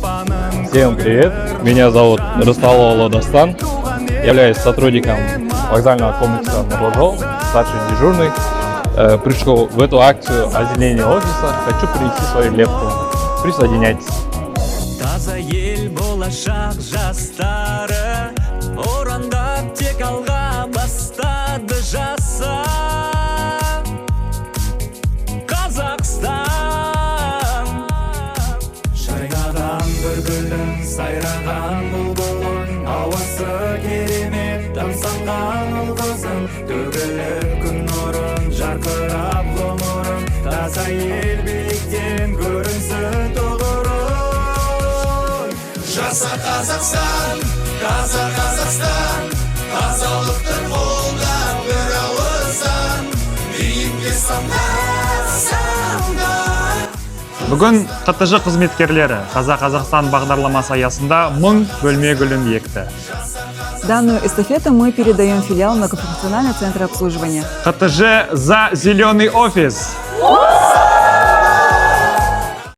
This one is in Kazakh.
Всем привет, меня зовут Расталова Дастан, являюсь сотрудником вокзального комплекса Нурлы-Жол, старший дежурный. Пришел в эту акцию озеленения офиса, хочу принести свою лепту. Присоединяйтесь. Таза ел болашақ жастары, орандап тек алға бастады жаса. Қазақстан шайнаған бүргілін, сайраған бұлбұлын, ауасы керемет тамсанған ұл-қызын, төгіліп күн нұрын, жарқырап ғұмырын, таза ел биіктен көрінсін тұғырын. Жаса Қазақстан, таза Қазақстан, тазалықтың қолдап бір ауыздан, биікке самғап-самғап. Бүгін КТЖ қызметкерлері Таза Қазақстан бағдарламасы аясында 1000 бөлме гүлін екті. Данную эстафету мы передаем филиал многофункционального центра обслуживания. КТЖ за зеленый офис!